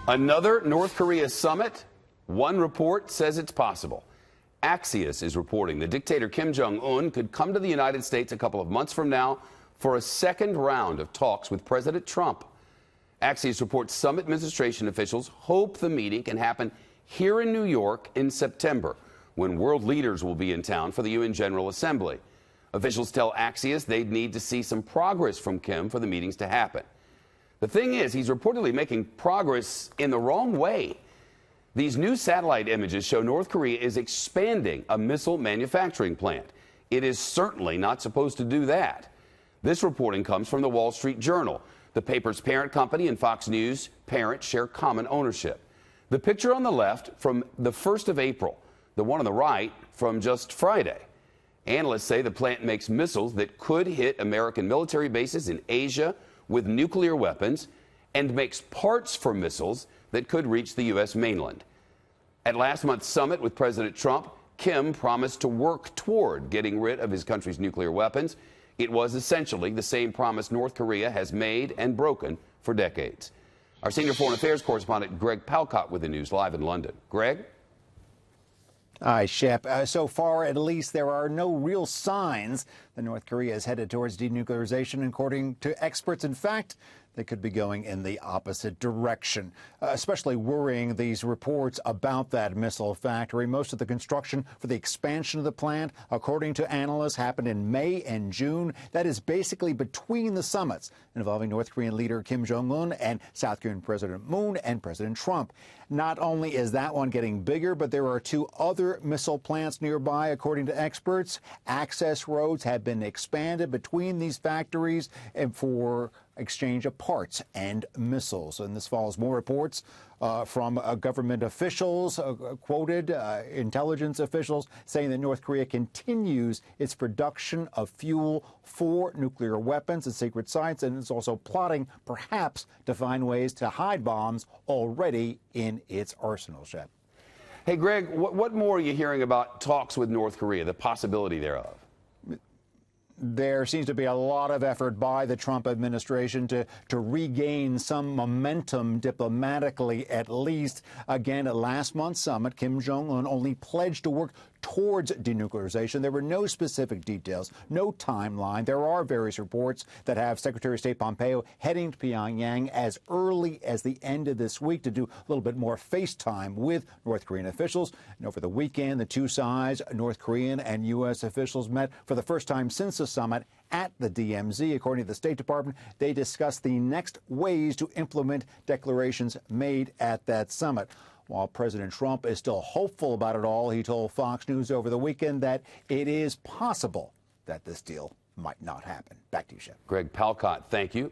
Another North Korea summit? One report says it's possible. Axios is reporting the dictator Kim Jong-un could come to the United States a couple of months from now for a second round of talks with President Trump. Axios reports some administration officials hope the meeting can happen here in New York in September, when world leaders will be in town for the UN General Assembly. Officials tell Axios they'd need to see some progress from Kim for the meetings to happen. The thing is, he's reportedly making progress in the wrong way. These new satellite images show North Korea is expanding a missile manufacturing plant. It is certainly not supposed to do that. This reporting comes from the Wall Street Journal. The paper's parent company and Fox News parent share common ownership. The picture on the left from the 1st of April, the one on the right from just Friday. Analysts say the plant makes missiles that could hit American military bases in Asia with nuclear weapons and makes parts for missiles that could reach the U.S. mainland. At last month's summit with President Trump, Kim promised to work toward getting rid of his country's nuclear weapons. It was essentially the same promise North Korea has made and broken for decades. Our senior foreign affairs correspondent Greg Palkot with the news live in London. Greg? Hi, Shep. So far, at least, there are no real signs that North Korea is headed towards denuclearization, according to experts. In fact, they could be going in the opposite direction. Especially worrying, these reports about that missile factory. Most of the construction for the expansion of the plant, according to analysts, happened in May and June. That is basically between the summits involving North Korean leader Kim Jong-un and South Korean President Moon and President Trump. Not only is that one getting bigger, but there are two other missile plants nearby, according to experts. Access roads have been expanded between these factories and for exchange of parts and missiles. And this follows more reports from government officials, quoted intelligence officials, saying that North Korea continues its production of fuel for nuclear weapons at secret sites, and is also plotting, perhaps, to find ways to hide bombs already in its arsenal, Shep. Hey, Greg, what more are you hearing about talks with North Korea, the possibility thereof? There seems to be a lot of effort by the Trump administration to regain some momentum diplomatically, at least. Again, at last month's summit, Kim Jong-un only pledged to work towards denuclearization. There were no specific details, no timeline. There are various reports that have Secretary of State Pompeo heading to Pyongyang as early as the end of this week to do a little bit more FaceTime with North Korean officials. And over the weekend, the two sides, North Korean and U.S. officials, met for the first time since the summit at the DMZ. According to the State Department, they discussed the next ways to implement declarations made at that summit. While President Trump is still hopeful about it all, he told Fox News over the weekend that it is possible that this deal might not happen. Back to you, Shep. Greg Palkot, thank you.